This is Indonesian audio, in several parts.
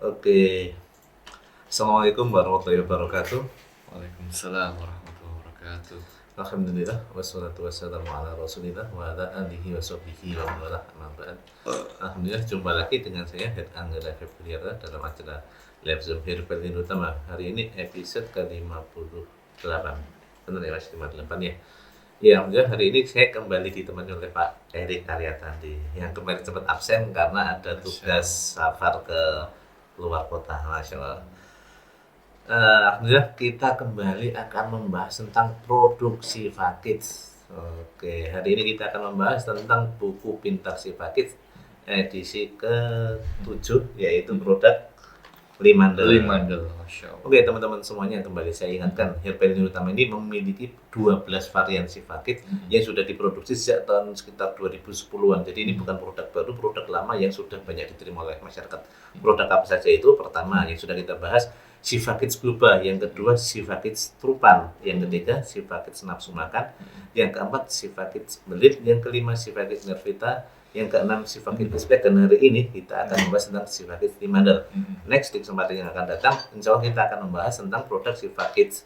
Oke, Assalamualaikum warahmatullahi wabarakatuh. Waalaikumsalam warahmatullahi wabarakatuh. Alhamdulillah, wassalatu wassalamu ala rasulillah wa ala alihi wa sahbihi wa man walah, amma ba'd. Alhamdulillah, jumpa lagi dengan saya Head Anggara Febriara dalam acara Live Zoom Herbal Utama. Hari ini episode ke-58. Benar ya Mas, 58 ya? Ya, alhamdulillah hari ini saya kembali ditemani oleh Pak Erik Aryatandi yang kemarin sempat absen karena ada Masya tugas Allah. safar ke luar kota. Masya Allah. Alhamdulillah kita kembali akan membahas tentang produksi Fakih. Oke, hari ini kita akan membahas tentang buku Pintar si Fakih edisi ke-7, yaitu produk Limandel. Limandel, Masya Allah. Oke teman-teman semuanya, kembali saya ingatkan Herbal Utama ini memiliki 12 varian Fakih yang sudah diproduksi sejak tahun sekitar 2010-an. Jadi ini bukan produk baru, produk lama yang sudah banyak diterima oleh masyarakat. Produk apa saja itu? Pertama yang sudah kita bahas, Fakih Global, yang kedua Fakih Trupan, yang ketiga Fakih Nafsu Makan, yang keempat Fakih Belit, yang kelima Fakih Nervita, yang keenam Fakih Respect. Dan hari ini kita akan membahas tentang Fakih Limandel. Next di kesempatan yang akan datang, insya Allah kita akan membahas tentang produk Fakih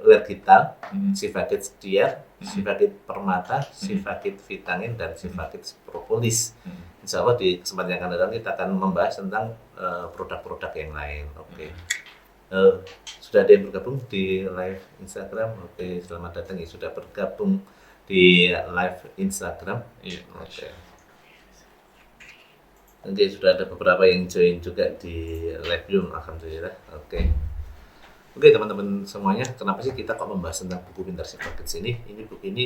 Lergital, Fakih Diar, Fakih Permata, Fakih Vitamin, dan Fakih Propolis. Insya Allah di kesempatan yang akan datang kita akan membahas tentang produk-produk yang lain. Oke. Sudah ada yang bergabung di live Instagram. Oke, selamat datang ya, sudah bergabung di live Instagram. Iya, Oke. Nanti sudah ada beberapa yang join juga di live Zoom, alhamdulillah. Oke. Oke teman-teman semuanya, kenapa sih kita kok membahas tentang buku Pintar si Fakih ini? Ini buku ini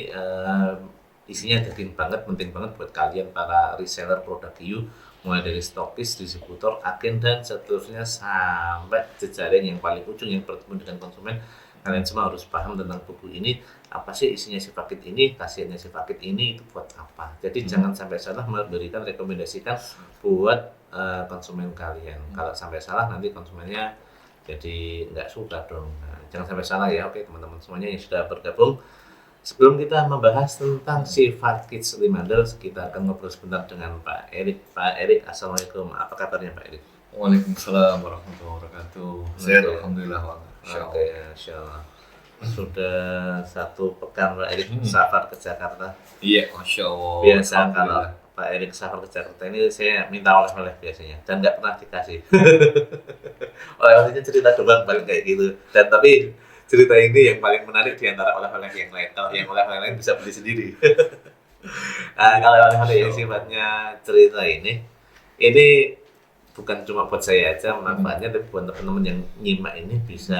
isinya daging banget, penting banget buat kalian para reseller produk hiu, mulai dari stokis, distributor, agen, dan seterusnya sampai jejaring yang paling ujung yang bertemu dengan konsumen. Kalian semua harus paham tentang buku ini, apa sih isinya si Fakih ini, khasiatnya si Fakih ini itu buat apa. Jadi jangan sampai salah memberikan rekomendasikan buat konsumen kalian. Kalau sampai salah nanti konsumennya jadi nggak suka dong. Nah, jangan sampai salah ya. Oke teman-teman semuanya yang sudah bergabung, sebelum kita membahas tentang si Fakih Limandel, kita akan ngobrol sebentar dengan Pak Erik. Pak Erik, assalamualaikum. Apa kabarnya Pak Erik? Waalaikumsalam warahmatullahi wabarakatuh. Sehat alhamdulillah, Bang. Masya Oke, Allah. Insya Allah. Sudah satu pekan Pak Erik safar ke Jakarta. Iya, Masya Allah. Biasa kalau Alhamdulillah. Pak Erik safar ke Jakarta ini saya minta oleh-oleh biasanya, dan nggak pernah dikasih. Oleh-olehnya cerita doang paling kayak gitu. Dan tapi cerita ini yang paling menarik di antara oleh-oleh yang lain. Kalau yang oleh-oleh lain bisa beli sendiri. Kalau oleh-oleh yang sifatnya cerita ini bukan cuma buat saya aja manfaatnya, tapi buat teman-teman yang nyimak ini bisa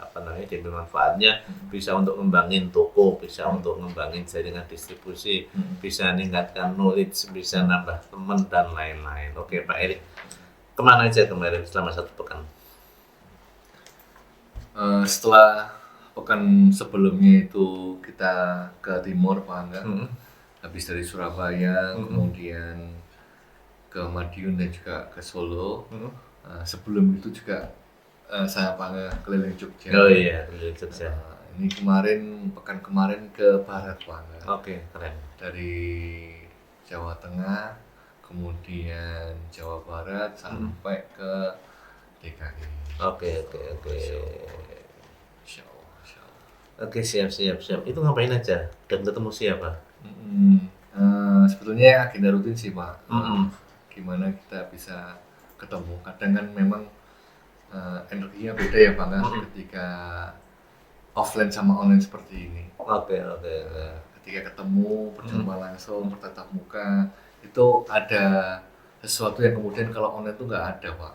apa namanya, diambil manfaatnya, bisa untuk ngembangin toko, bisa untuk ngembangin jaringan distribusi, bisa meningkatkan knowledge, bisa nambah teman dan lain-lain. Oke Pak Erik, kemana aja kemarin selama satu pekan? Setelah pekan sebelumnya itu kita ke timur, Pak Angga. Habis dari Surabaya, kemudian ke Madiun dan juga ke Solo. Sebelum itu juga saya panggil keliling Jogja. Oh iya, keliling Jogja. Ini pekan kemarin ke barat, Pak. Oke, keren. Dari Jawa Tengah, kemudian Jawa Barat sampai ke DKI. Oke. Insya Allah, insya Allah. Oke, siap. Itu ngapain aja? Dan ketemu siapa? Sebetulnya agenda rutin sih, Pak. Gimana kita bisa ketemu? Kadang kan memang energinya beda ya, Pak, ketika offline sama online seperti ini. Oke. Ketika ketemu, berjumpa langsung, bertatap muka, itu ada sesuatu yang kemudian kalau online itu nggak ada, Pak.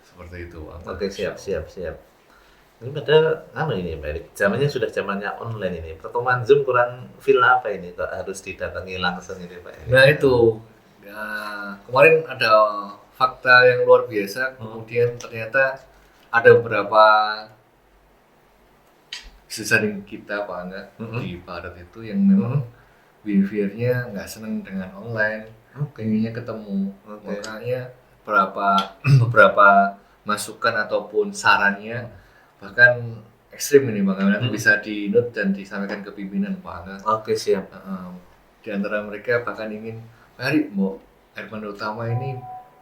Seperti itu, Pak. Oke, siap. Ini padahal ini Mbak Erik, zamannya sudah zamannya online ini. Pertemuan Zoom kurang feel apa ini kok harus didatangi langsung ini Pak Erik? Nah itu, ya, kemarin ada fakta yang luar biasa. Kemudian ternyata ada beberapa sisanya kita, Pak Angga, di barat itu yang memang behaviornya nggak senang dengan online, pengennya ketemu. Makanya beberapa masukan ataupun sarannya bahkan ekstrim ini, Bang, nanti bisa di note dan disampaikan ke pimpinan, Pak Angga. Oke, siap. Di antara mereka bahkan ingin, Pak Ari, Herbal Utama ini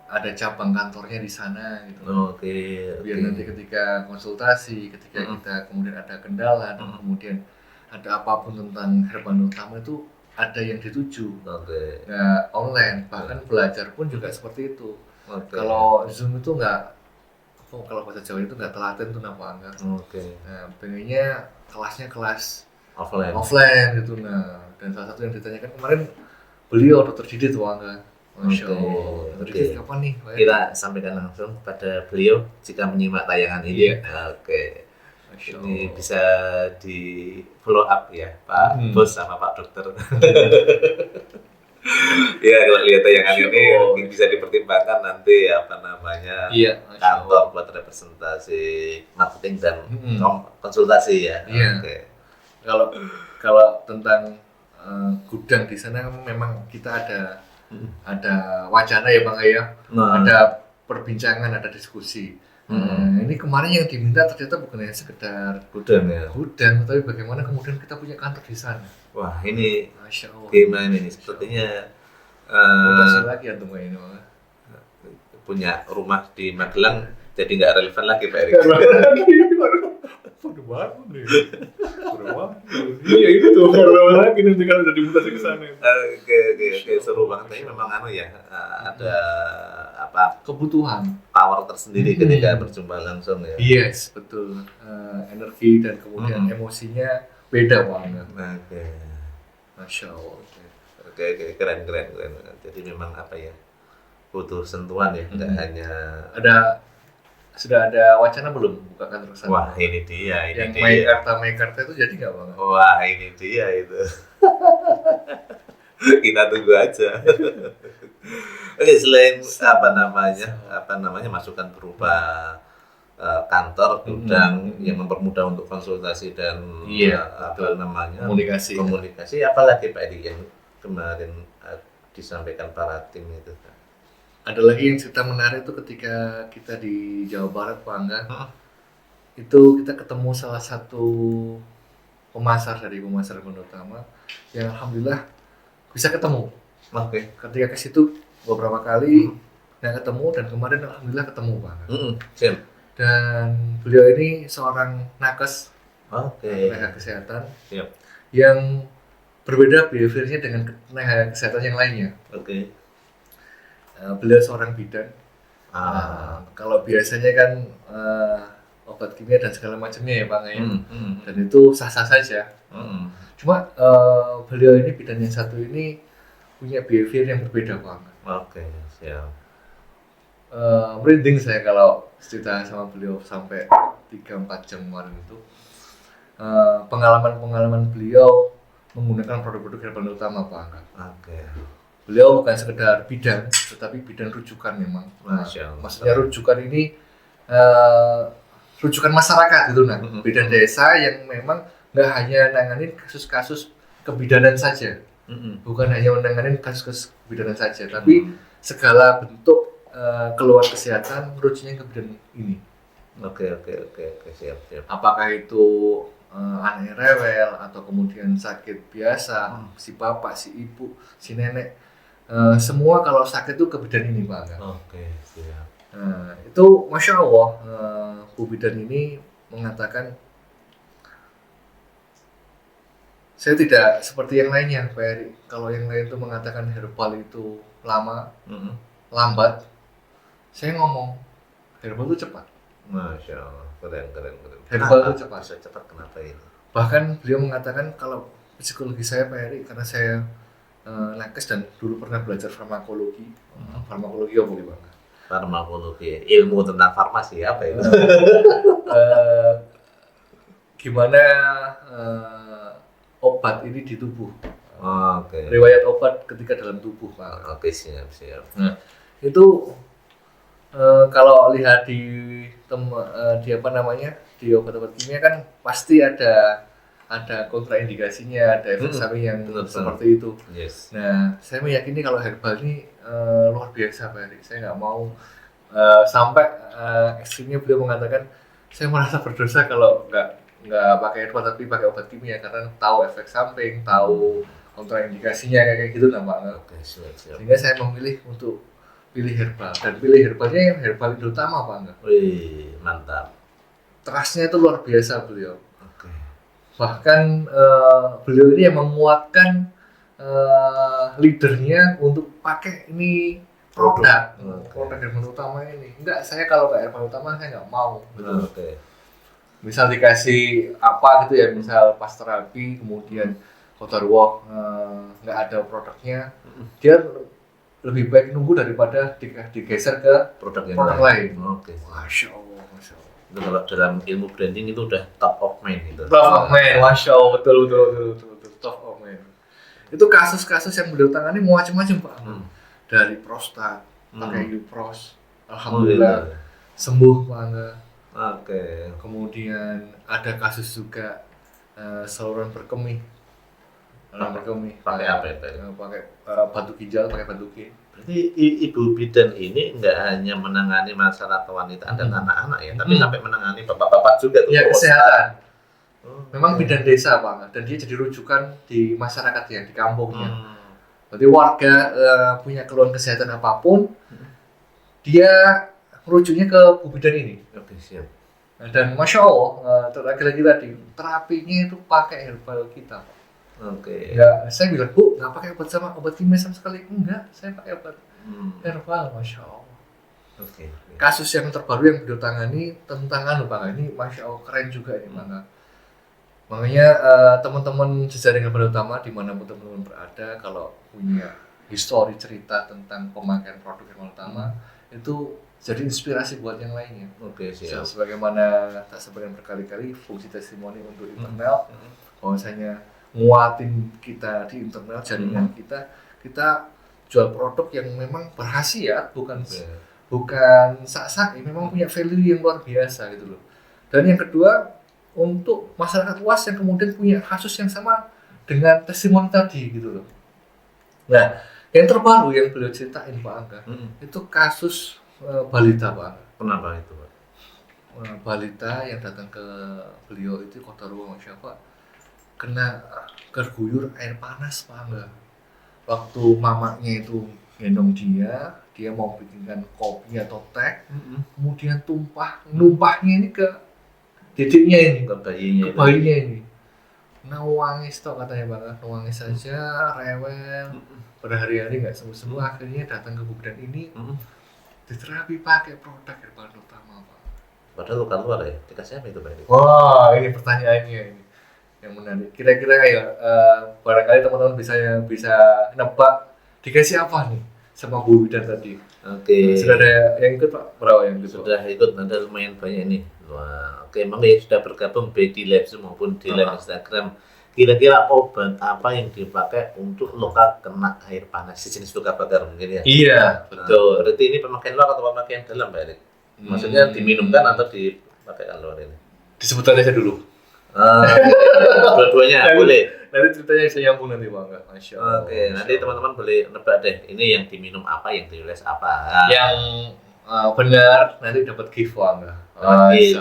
ada cabang kantornya di sana gitu. Oke. Biar nanti ketika konsultasi, ketika kita kemudian ada kendala dan kemudian ada apapun tentang Herbal Utama itu ada yang dituju. Oke. Nah, online bahkan belajar pun juga seperti itu. Oke. Kalau Zoom itu kalau bahasa Jawa itu nggak telaten tuh nampak enggak. Oke. Nah, pengennya kelasnya kelas Offline gitu. Nah, dan salah satu yang ditanyakan kemarin beliau Dr. Didit tuh enggak. Masya Allah. Dr. Didit kapan nih? Kita sampaikan langsung pada beliau jika menyimak tayangan ini. Oke. Ini bisa di follow up ya Pak Bos sama Pak Dokter. Ya kalau lihat tayangan ini mungkin bisa dipertimbangkan nanti kantor buat representasi marketing dan konsultasi ya. Oke. Kalau tentang gudang di sana memang kita ada wacana ya Bang ya. Ada perbincangan, ada diskusi. Ini kemarin yang diminta ternyata bukan hanya sekedar gudang, tapi bagaimana kemudian kita punya kantor di sana. Wah, ini Masya Allah. Gimana ini? Sepertinya lagi ya teman ini punya rumah di Magelang jadi nggak relevan lagi Pak Erik. Udah bangun nih. Iya itu relevan lagi nanti kalau udah dimutasi ke sana. Oke, seru banget. Tapi memang ada kebutuhan power tersendiri ketika berjumpa langsung ya. Yes, betul. Energi dan kemudian emosinya beda banget. Oke. Masya Allah. Oke, keren. Jadi memang butuh sentuhan ya, tidak hanya sudah ada wacana belum buka kantor sana? Wah, ini dia. Yang Meikarta itu jadi nggak Bang? Wah, ini dia itu. Kita tunggu aja. Oke, selain masukan berupa kantor, gudang yang mempermudah untuk konsultasi dan komunikasi, apalagi Pak Edi yang kemarin disampaikan para tim itu. Ada lagi yang cerita menarik itu ketika kita di Jawa Barat Pak Angga, itu kita ketemu salah satu pemasar Herbal Utama yang alhamdulillah bisa ketemu. Oke. Ketika ke situ beberapa kali nggak ketemu dan kemarin alhamdulillah ketemu Pak Angga. Siap. Dan beliau ini seorang nakes, tenaga kesehatan, yang berbeda behaviornya dengan tenaga kesehatan yang lainnya. Beliau seorang bidan. Kalau biasanya kan obat kimia dan segala macamnya ya Bang ya, dan itu sah-sah saja. Cuma beliau ini bidan yang satu ini punya behavior yang berbeda Bang. Siap. Merinding saya kalau cerita sama beliau sampai 3-4 jam kemarin itu. Pengalaman beliau menggunakan produk-produk Herbal Utama Pak Angga. Beliau bukan sekedar bidan, tetapi bidan rujukan memang. Maksudnya rujukan ini rujukan masyarakat gitu bidan desa yang memang nggak hanya nanganin kasus-kasus kebidanan saja, bukan hanya menangani kasus-kasus kebidanan saja, tapi segala bentuk keluhan kesehatan merujuknya ke bidan ini. Oke, siap. Apakah itu anak rewel atau kemudian sakit biasa, si bapak, si ibu, si nenek. Semua kalau sakit itu ke bidan ini Pak. Siap. Itu Masya Allah, Bu bidan ini mengatakan saya tidak seperti yang lainnya Pak Eri. Kalau yang lain itu mengatakan herbal itu lambat, saya ngomong herbal itu cepat. Masya Allah, keren. Herbal itu cepat. Cepat kenapa ini? Bahkan beliau mengatakan kalau psikologi saya Pak Eri, karena saya nakes dan dulu pernah belajar farmakologi. Farmakologi apa boleh Bang? Farmakologi, ilmu tentang farmasi apa itu? Gimana obat ini di tubuh? Riwayat obat ketika dalam tubuh Pak. Siap. Nah, itu kalau lihat di di obat-obat kimia kan pasti ada kontraindikasinya, ada efek samping yang seperti itu. Nah, saya meyakini kalau herbal ini luar biasa Pak Erik. Saya nggak mau sampai ekstrimnya beliau mengatakan saya merasa berdosa kalau nggak pakai herbal tapi pakai obat kimia karena tahu efek samping, tahu kontraindikasinya kayak gitu nampaknya. Siap. Sehingga saya memilih untuk pilih herbal, dan pilih herbalnya yang herbal Indotama Pak Angga. Wih, mantap. Trustnya itu luar biasa beliau. Oke. Bahkan beliau ini yang menguatkan leadernya untuk pakai ini produk herbal utama ini. Enggak, saya kalau nggak herbal utama saya nggak mau. Gitu. Oke. Misal dikasih apa gitu ya, misal pasterapi, kemudian Kotarwo nggak ada produknya, dia lebih baik nunggu daripada digeser ke Produk yang produk lain. Oke. Masya Allah, Masya Allah. Itu kalau dalam ilmu branding itu udah top of mind gitu. Top of mind, Masya Allah, betul, top of mind. Itu kasus-kasus yang beliau tangani macam-macam Pak. Dari prostat, pakai Upros, alhamdulillah sembuh Pak Angga. Oke. Kemudian ada kasus juga saluran berkemih. Pakai apa itu? Pakai batu ginjal, pakai batu ginjal. Berarti ibu bidan ini nggak hanya menangani masalah kewanitaan dan anak-anak ya, tapi sampai menangani bapak-bapak juga tuh. Iya, kesehatan. Memang bidan desa Pak, dan dia jadi rujukan di masyarakat ya, di kampungnya. Berarti warga punya keluhan kesehatan apapun, dia rujuknya ke Bu Bidan ini. Oke, siap. Dan Masya Allah, lagi-lagi tadi, terapinya itu pakai herbal kita Pak. Oke. Ya, saya bilang, Bu, nggak pakai obat kimia sama sekali. Enggak, saya pakai obat herbal, Masya Allah. Oke. Kasus yang terbaru yang beliau tangani tentang Bang, ini Masya Allah keren juga ini Bang. Makanya teman-teman jejaring herbal utama dimanapun teman-teman berada, kalau punya histori cerita tentang pemakaian produk herbal utama, itu jadi inspirasi buat yang lainnya. Oke, siap. Sebagaimana tak sebenarnya berkali-kali fungsi testimoni untuk internal, bahwasanya nguatin kita di internal jaringan kita jual produk yang memang berkhasiat, bukan sak-sak, memang punya value yang luar biasa gitu loh. Dan yang kedua, untuk masyarakat luas yang kemudian punya kasus yang sama dengan testimoni tadi gitu loh. Nah, yang terbaru yang beliau ceritain Pak Angga, itu kasus balita Pak Angga. Kenapa itu Pak? Balita yang datang ke beliau itu Kotarwo siapa? Kena terguyur air panas Pak Angga. Waktu mamanya itu gendong dia mau bikinkan kopi atau teh, kemudian numpahnya ini ke dedeknya ini, ke bayinya ini. Nangis toh katanya Bang, nangis saja, rewel, berhari-hari nggak sembuh-sembuh, akhirnya datang ke Bu Bidan ini, diterapi pakai produk herbal utama Pak. Padahal luka luar ya, dikasih apa itu Pak? Wah, ini pertanyaannya ini yang menarik. Kira-kira ya barangkali teman-teman bisa nebak dikasih apa nih sama Bu Bidan tadi. Oke. Sudah ada yang ikut Pak? Berapa yang ikut? Sudah ikut, ada lumayan banyak ini. Wah, oke, emang ya sudah bergabung baik di Labs maupun di live Instagram. Kira-kira obat apa yang dipakai untuk luka kena air panas, sejenis luka bakar mungkin ya? Iya, betul. Berarti ini pemakaian luar atau pemakaian dalam Pak Erik? Maksudnya diminumkan atau dipakaikan luar ini? Disebutkan aja dulu. Dua-duanya boleh. Nanti ceritanya saya nyambung nanti Bang. Masya Allah. Oke, nanti teman-teman boleh nebak deh. Ini yang diminum apa, yang dioles apa. Yang benar nanti dapat gift Bang. Oke.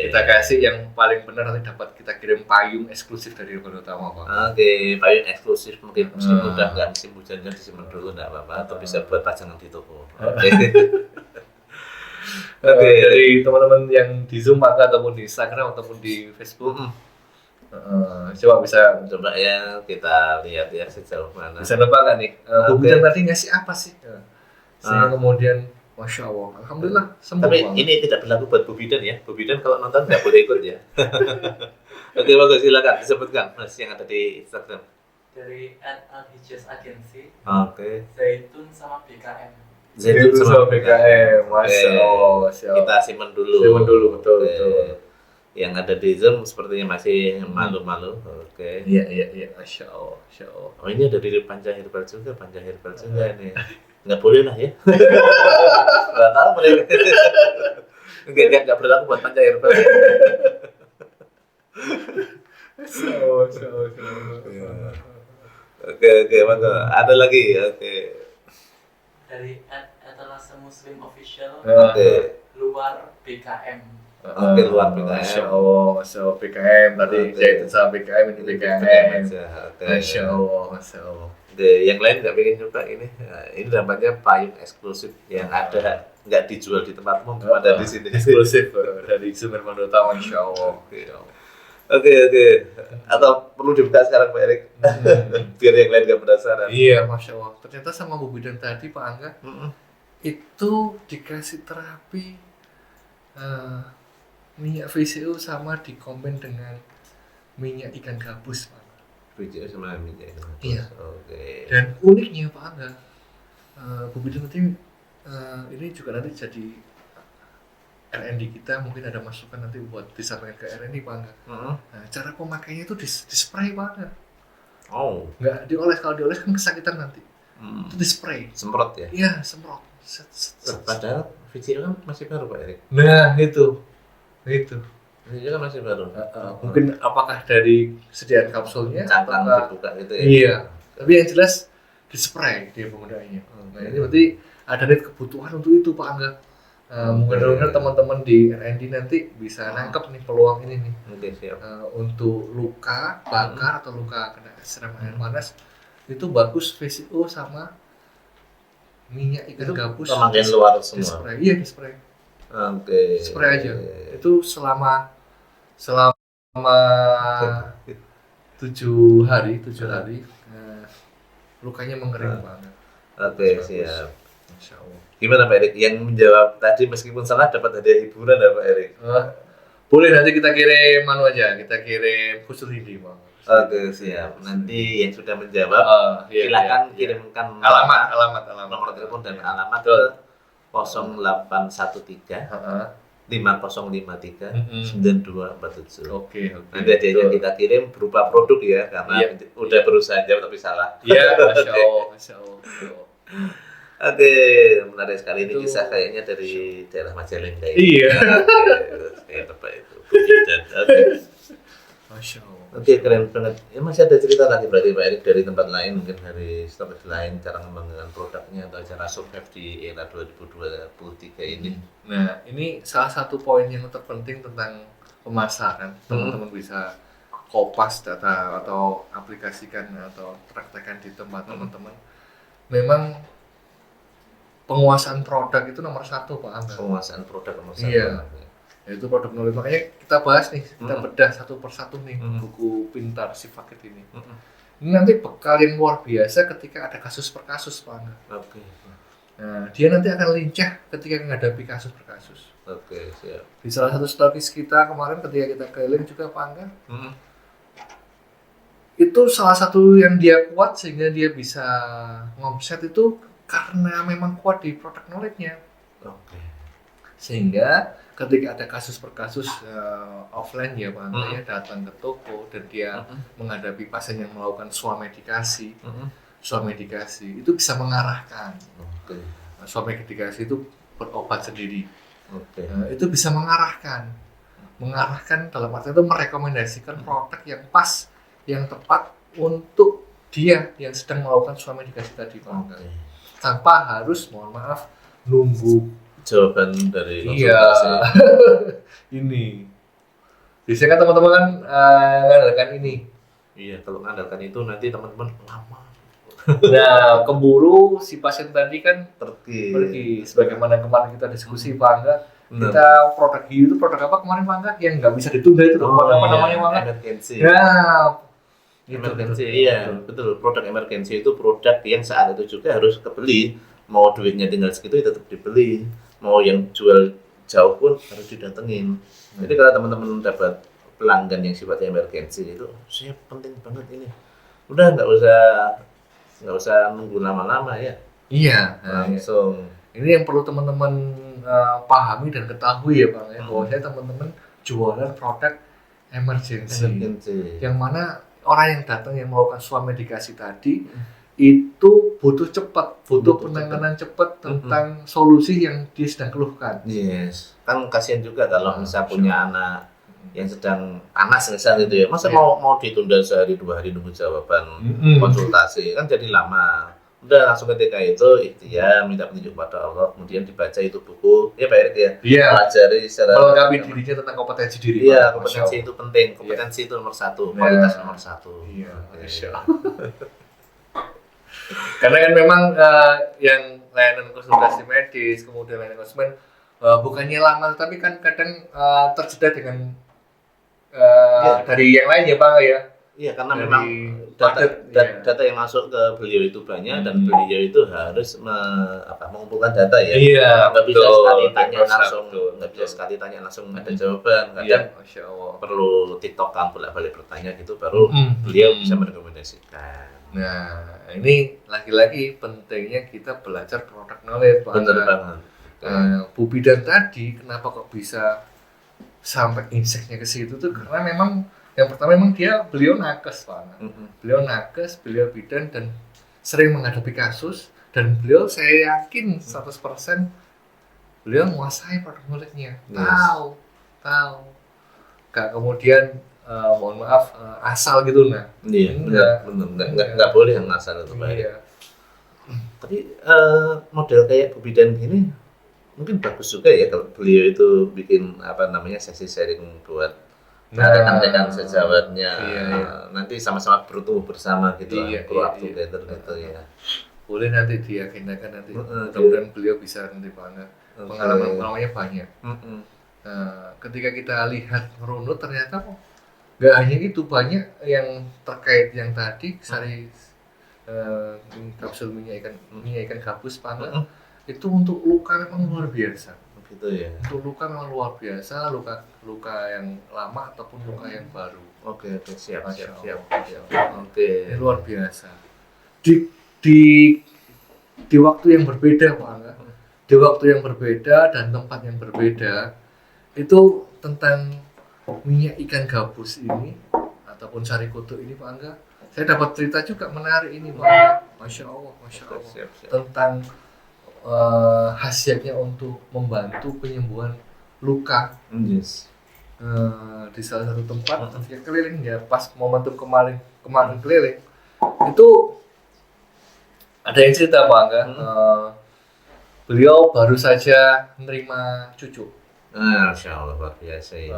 Kita kasih yang paling benar, nanti dapat kita kirim payung eksklusif dari Herbal Utama Bang. Oke, payung eksklusif mungkin meskipun udah nggak musim hujan kan disimpan dulu nggak apa-apa, atau bisa buat pajangan di toko. Oke. Oke, dari teman-teman yang di Zoom ataupun di Instagram ataupun di Facebook. Coba ya kita lihat ya sejauh mana. Bisa nebak nggak nih? Bu Bidan tadi ngasih apa sih? Sehingga kemudian, Masya Allah, alhamdulillah sembuh. Tapi ini tidak berlaku buat Bu Bidan ya. Bu Bidan kalau nonton nggak boleh ikut ya. Oke, bagus, silakan disebutkan Mas yang ada di Instagram. Dari @alhijaz agency. Oke. Zaitun sama BKM. Zaitun sama BKM. Masya Allah. Kita simpan dulu. Betul. Yang ada di Zoom sepertinya masih malu-malu. Oke. Iya, Masya Allah. Oh, ini ada di Panca Herbal juga nih. Nggak boleh lah ya. Nggak tahu boleh. Nggak berlaku buat Panca Herbal. Oke, mantap. Ada lagi. Oke. Dari @etalase muslim official. Oke. Luar BKM. Oke, luar Masya BKM. Allah, Masya Allah BKM tadi Oke. jahitan sama BKM ini BKM. aja. Oke. Masya Allah, Masya Allah. Oke, yang lain nggak pengen coba ini? Nah, ini namanya payung eksklusif yang ada nggak dijual di tempat umum, cuma ada di sini. Eksklusif dari Sumber Mandota, Masya Allah. Oke. Atau perlu dibuka sekarang Pak Erik? Biar yang lain nggak penasaran. Iya, Masya Allah. Ternyata sama Bu Bidan tadi Pak Angga Mm-mm. itu dikasih terapi minyak VCO sama dikombin dengan minyak ikan gabus Pak. Video sama minyak itu. Iya. Oke. Dan uniknya Pak Angga, Bu Bidan nanti ini juga nanti jadi R&D kita, mungkin ada masukan nanti buat disampaikan ke R&D Pak Angga. Mm-mm. Nah, cara pemakainya itu di spray Pak Angga. Oh. Nggak dioles, kalau dioles kan kesakitan nanti. Itu di spray. Semprot ya? Iya, semprot. Set, set, set. Padahal video kan masih baru Pak Erik. Nah, itu. Video kan masih baru. Mungkin apakah dari sediaan kapsulnya Cangkang apakah dibuka gitu ya? iya, tapi yang jelas di spray dia penggunaannya. Nah, ini berarti ada nih kebutuhan untuk itu Pak Angga. Mudah-mudahan teman-teman di R&D nanti bisa nangkep nih peluang ini nih. Oke, siap. Untuk luka bakar atau luka kena siram air panas itu bagus VCO sama minyak ikan Itu gabus pemakaian luar di semua. spray. Iya, di spray. Oke. Spray aja. Itu selama 7 hari lukanya mengering banget. Oke, Bagus. siap. Masya Allah. Gimana Pak Erik? Yang menjawab tadi meskipun salah dapat hadiah hiburan ya Pak Erik? Boleh nanti kita kirim kita kirim khusus ini Bang. Oke, siap. Nanti yang sudah menjawab silakan kirimkan alamat nomor telepon dan alamat Betul. ke 0813 5053 Mm-mm. 9247. Oke. Nanti hadiahnya kita kirim berupa produk ya, karena Iya. udah berusaha jawab tapi salah. Iya, Masya Allah. Oke, menarik sekali ini Itu- kisah kayaknya dari daerah Majalengka ini. Iya. Oke, kayak Bapak itu. Dan oke. Masya Allah. Oke, keren banget. Ya, masih ada cerita lagi berarti Pak Erik dari tempat lain, mungkin dari startup lain, cara mengembangkan produknya atau cara survive di era 2023 ini. Nah, ini salah satu poin yang terpenting tentang pemasaran. Teman-teman bisa kopas data atau aplikasikan atau praktekkan di tempat teman-teman. Memang penguasaan produk itu nomor 1 Pak Angga. Penguasaan produk nomor satu. Iya. Yaitu produk knowledge. Makanya kita bahas nih, kita bedah satu persatu nih buku pintar si Fakir ini. Ini nanti bekal yang luar biasa ketika ada kasus per kasus Pak Angga. Oke. Nah, dia nanti akan lincah ketika menghadapi kasus per kasus. Oke, siap. Di salah satu stokis kita kemarin ketika kita keliling juga Pak Angga, itu salah satu yang dia kuat sehingga dia bisa ngomset itu karena memang kuat di product knowledge-nya. Oke. Sehingga ketika ada kasus per kasus offline ya Pak Angga ya, datang ke toko dan dia menghadapi pasien yang melakukan swamedikasi itu bisa mengarahkan. Oke. Swamedikasi itu berobat sendiri. Oke. Itu bisa mengarahkan dalam arti itu merekomendasikan produk yang pas, yang tepat untuk dia yang sedang melakukan swamedikasi tadi Pak Angga. Oke. Tanpa harus, mohon maaf, nunggu Jawaban dari iya konsultasi. ini. Biasanya kan teman-teman kan mengandalkan ini. Iya, kalau mengandalkan itu nanti teman-teman lama Nah, keburu si pasien tadi kan pergi. sebagaimana kemarin kita diskusi Pak Angga. Benar. Kita produk hiu itu produk apa kemarin Pak Angga? Yang nggak bisa ditunda itu produk apa namanya Pak Angga? Emergency. Nah, itu Emergency, iya, betul. Produk emergency itu produk yang saat itu juga harus kebeli. Mau duitnya tinggal segitu ya tetap dibeli. Mau yang jual jauh pun harus didatengin. Jadi kalau teman-teman dapat pelanggan yang sifatnya emergency itu, saya penting banget ini. Udah nggak usah nunggu lama-lama ya. Iya. Langsung. Ini yang perlu teman-teman pahami dan ketahui ya Pak ya, bahwa saya teman-teman jualan produk emergency. Yang mana orang yang datang yang melakukan swamedikasi tadi itu butuh cepat, butuh penanganan cepat tentang solusi yang dia sedang keluhkan. Yes, kan kasihan juga kalau misalnya punya anak yang sedang panas misalnya gitu ya. Masa mau ditunda sehari 2 hari nunggu jawaban konsultasi kan jadi lama. Udah langsung ketika itu ikhtiar minta petunjuk pada Allah, kemudian dibaca itu buku ya Pak Erik ya, Iya. pelajari secara Melengkapi dirinya tentang kompetensi diri. Iya, Pak. kompetensi itu penting, kompetensi itu nomor satu, Iya. kualitas nomor satu. Iya, Oke. Masya Allah. Karena kan memang yang layanan konsultasi medis, kemudian layanan konsumen bukannya lama, tapi kan kadang terjeda dengan Iya. dari yang lain ya Pak ya. Iya, karena Dari memang paket, iya. data yang masuk ke beliau itu banyak dan beliau itu harus mengumpulkan data ya. Iya, Nggak bisa betul. sekali tanya Betul, langsung, betul, nggak bisa betul. sekali tanya langsung ada jawaban. Iya, Kadang Masya Allah. perlu tiktokan bolak-balik bertanya gitu, baru Mm-mm. beliau bisa merekomendasikan. Nah, ini lagi-lagi pentingnya kita belajar product knowledge Pak. Bener banget. Bu Bidan tadi kenapa kok bisa sampai insight-nya ke situ tuh karena memang yang pertama memang beliau nakes Pak. Beliau nakes, beliau bidan dan sering menghadapi kasus dan beliau saya yakin 100% beliau menguasai produk knowledge-nya. Yes. Tahu. Gak kemudian mohon maaf asal gitu nah. Iya, Enggak. nggak boleh yang ngasal itu Pak Erik. Iya. Tapi model kayak Bu Bidan gini mungkin bagus juga ya kalau beliau itu bikin sesi sharing buat rekan-rekan sejawatnya, Iya. nanti sama-sama bertumbuh bersama gitu, Iya, grow up iya, iya. together gitu ya. Boleh nanti diagendakan nanti. Heeh, Mudah-mudahan beliau bisa nanti banget. Oke. Pengalaman-pengalamannya banyak. Mm-mm. Ketika kita lihat runut ternyata kok nggak hanya itu, banyak yang terkait yang tadi sari kapsul minyak ikan gabus pangan itu untuk luka memang luar biasa. Gitu ya. Untuk luka memang luar biasa, luka yang lama ataupun luka yang baru. Oke, siap. Masya Oke. Ini luar biasa. Di waktu yang berbeda Pak Angga, di waktu yang berbeda dan tempat yang berbeda itu tentang minyak ikan gabus ini ataupun sari kutu ini Pak Angga, saya dapat cerita juga menarik ini Pak Angga. Masya Allah Siap. tentang khasiatnya untuk membantu penyembuhan luka Yes. di salah satu tempat ketika keliling ya pas momentum kemarin keliling itu ada yang cerita Pak Angga, beliau baru saja menerima cucu. Masya Allah luar biasa ini.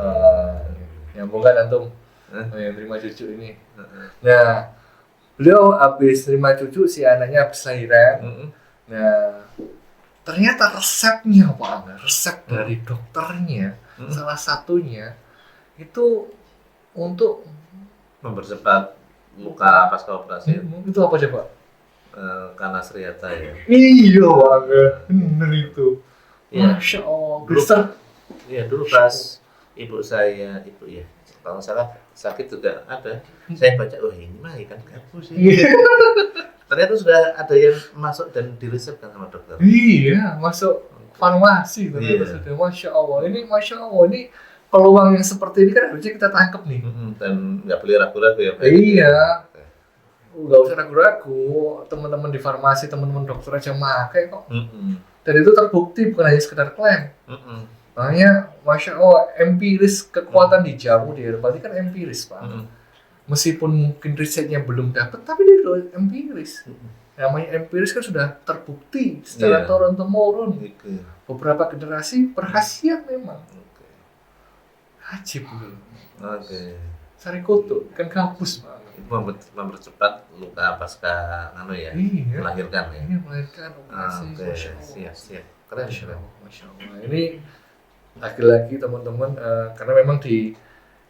Nyambungkan antum yang terima cucu ini. Nah, beliau habis terima cucu, si anaknya habis lahiran. Nah, ternyata resepnya Pak Angga, resep dari dokternya salah satunya itu untuk Mempercepat luka pasca operasi itu apa coba? karena seriata ya. Iya Pak Angga, bener itu. Iya. Masya Allah, Dulu- besar. Iya dulu pas ibu ya kalau nggak salah sakit juga ada. Saya baca, ini mah ikan gabus ini. Ternyata sudah ada yang masuk dan diresepkan sama dokter. Iya, masuk farmasi ternyata Iya. sudah. Masya Allah, ini peluang yang seperti ini kan harusnya kita tangkap nih. Dan nggak boleh ragu-ragu ya Pak. Iya. Nggak usah ragu-ragu, teman-teman di farmasi, teman-teman dokter aja pakai kok. Dan itu terbukti bukan hanya sekedar klaim. Makanya, Masya Allah, empiris kekuatan di jamu di herbal ini kan empiris Pak. Meskipun mungkin risetnya belum dapat, tapi dia udah empiris. Namanya empiris kan sudah terbukti secara Iya. turun-temurun. Gitu. Beberapa generasi berkhasiat memang. Ajib loh. Oke. Sari kutu, ikan gabus Pak. Itu mempercepat luka pasca Iya. melahirkan ya. Ini melahirkan operasi. Oke, Masya Allah. siap. Keren. Masya Allah, Masya Allah. Ini lagi-lagi teman-teman, karena memang di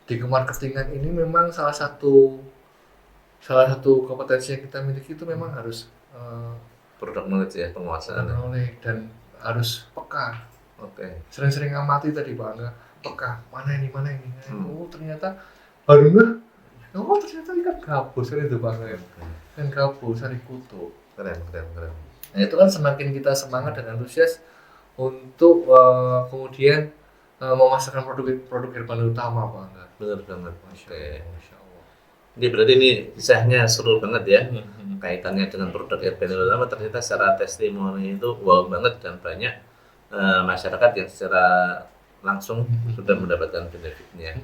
kemarketingan ini memang salah satu kompetensi yang kita miliki itu memang harus Produk knowledge ya, penguasaan. knowledge dan harus peka. Oke. Sering-sering amati tadi Pak Angga, peka mana ini. Oh ternyata baru nggak. Oh ternyata ikan gabus kan itu Pak Angga. Ikan gabus, sari kutu. Keren. Nah itu kan semakin kita semangat dan antusias untuk kemudian memasarkan produk herbal utama Pak Angga. Benar banget. Oke. Masya Allah. Jadi berarti ini kisahnya seru banget ya. Kaitannya dengan produk herbal utama ternyata secara testimoni itu wow banget dan banyak masyarakat yang secara langsung sudah mendapatkan benefitnya.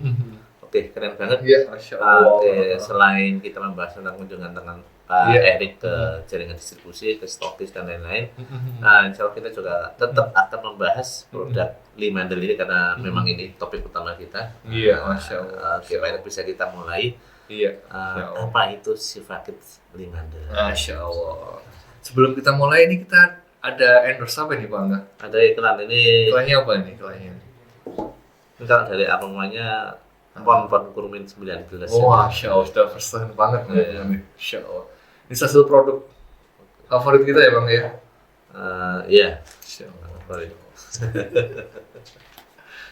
Oke, keren banget. Iya, Masya Allah. Oke, selain kita membahas tentang kunjungan dengan Pak Iya. Erik ke jaringan distribusi, ke stokis dan lain-lain, nah insya Allah kita juga tetap akan membahas produk Limandel ini karena memang ini topik utama kita. Iya, Masya Allah. Oke, Pak Erik bisa kita mulai. Iya, Masya Allah. Apa itu Sifakit Limandel? Masya Allah. Sebelum kita mulai ini kita ada endorse apa nih Pak Angga? Ada iklan ini. Iklannya apa nih iklannya? Kalau dari aromanya pon-pon kurmin 19. Oh, Masya Allah, sudah first time banget Iya. nih. Masya Allah. Ini salah satu produk favorit kita ya Bang ya? Iya. Masya Allah. Sorry.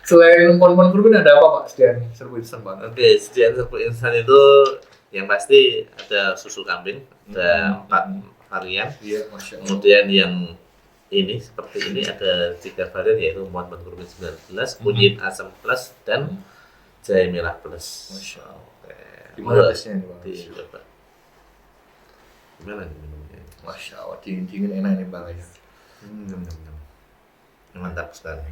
Selain pon-pon kurban ada apa Pak? Sediaan serbu instan Pak? Oke, sediaan serbu instan itu yang pasti ada susu kambing, ada 4 varian. Iya, Masya Allah. Kemudian yang ini seperti ini ada 3 varian yaitu pon-pon kurmin 19, kunyit asam plus dan jahe merah plus. Masya Allah. Oke. Gimana tesnya nih Bang? Coba. Gimana nih minumnya? Masya Allah, dingin-dingin enak nih Bang ya. Nyam. Mantap sekali.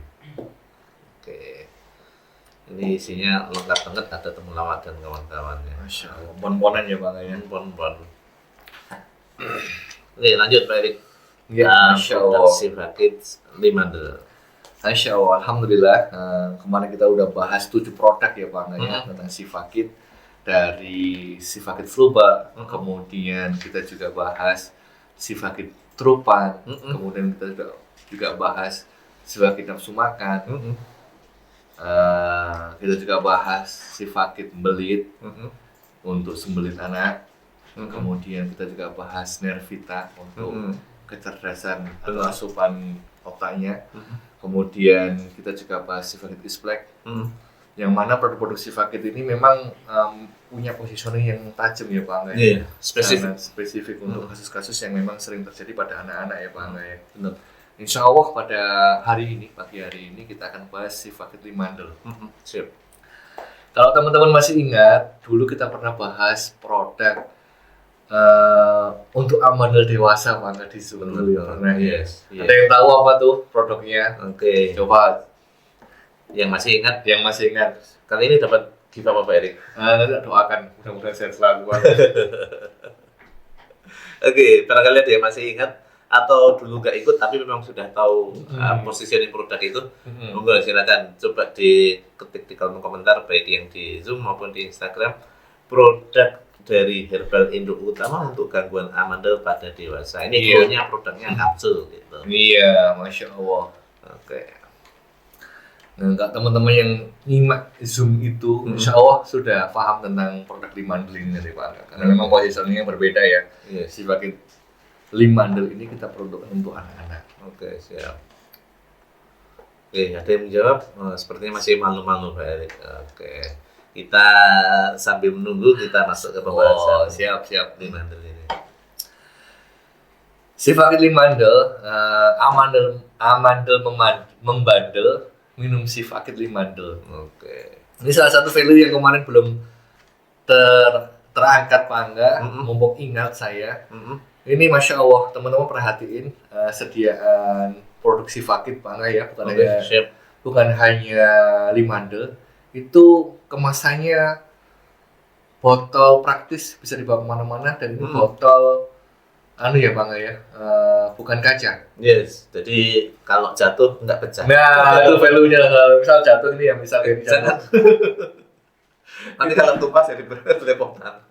Oke. Ini isinya lengkap banget, ada temulawak dan kawan-kawannya. Masya Allah, pon-ponan ya Bang ya. Pon-pon. Oke, lanjut Pak Erik. Iya, Masya Allah. Sifakit Limandel. Masya Allah, Alhamdulillah. Kemarin kita udah bahas 7 produk ya Pak Angga ya, tentang Sifakit. Dari Sifakit Fluba, kemudian kita juga bahas Sifakit Trupan, kemudian kita juga bahas Sifakit nafsu makan. Kita juga bahas Sifakit belit untuk sembelit anak. Kemudian kita juga bahas Nervita untuk kecerdasan atau asupan otaknya. Kemudian kita juga bahas Sifakit Isplek. Yang mana produk-produk Sifakit ini memang punya positioning yang tajam ya Pak Angga. Iya, spesifik. Sangat spesifik untuk kasus-kasus yang memang sering terjadi pada anak-anak ya Pak Angga ya. Benar. Insya Allah pada hari ini, pagi hari ini kita akan bahas Sifakit Limandel. Siap. Kalau teman-teman masih ingat, dulu kita pernah bahas produk untuk amandel dewasa Pak Angga di Zoom dulu ya. Pernah ya. Yes. Ada yang tahu apa tuh produknya? Oke. Coba Yang masih ingat, yang masih ingat. kali ini dapat gift apa Pak Erik? Nanti doakan mudah-mudahan sehat selalu. Oke, barangkali ada yang masih ingat atau dulu nggak ikut tapi memang sudah tahu positioning produk itu, monggo silakan coba diketik di kolom komentar baik yang di Zoom maupun di Instagram, produk dari Herbal Indo utama untuk gangguan amandel pada dewasa. Ini goalnya produknya kapsul gitu. Iya, Masya Allah. Oke. Nah, enggak teman-teman yang nyimak Zoom itu, insya Allah sudah paham tentang produk Limandel ini dari Pak Angga. Karena memang positioningnya berbeda ya. Yes. Sifakit Limandel ini kita produk untuk anak-anak. Oke, siap. Oke, ada yang menjawab? Sepertinya masih malu-malu Pak Erik. Oke. Kita sambil menunggu kita masuk ke pembahasan. Siap. Limandel ini. Sifakit Limandel, amandel membandel, minum Sifakit Limandel. Oke. Ini salah satu value yang kemarin belum terangkat Pak Angga, mumpung ingat saya. Ini Masya Allah, teman-teman perhatiin sediaan produk Sifakit Pak Angga ya, bukan hanya Limandel. Itu kemasannya botol praktis, bisa dibawa kemana-mana, dan ini botol ya Bang ya, bukan kaca. Yes, jadi kalau jatuh nggak pecah. Nah, itu value-nya. Misal jatuh ini ya, misal ini Jangan. Nanti kalau tumpah jadi belepotan.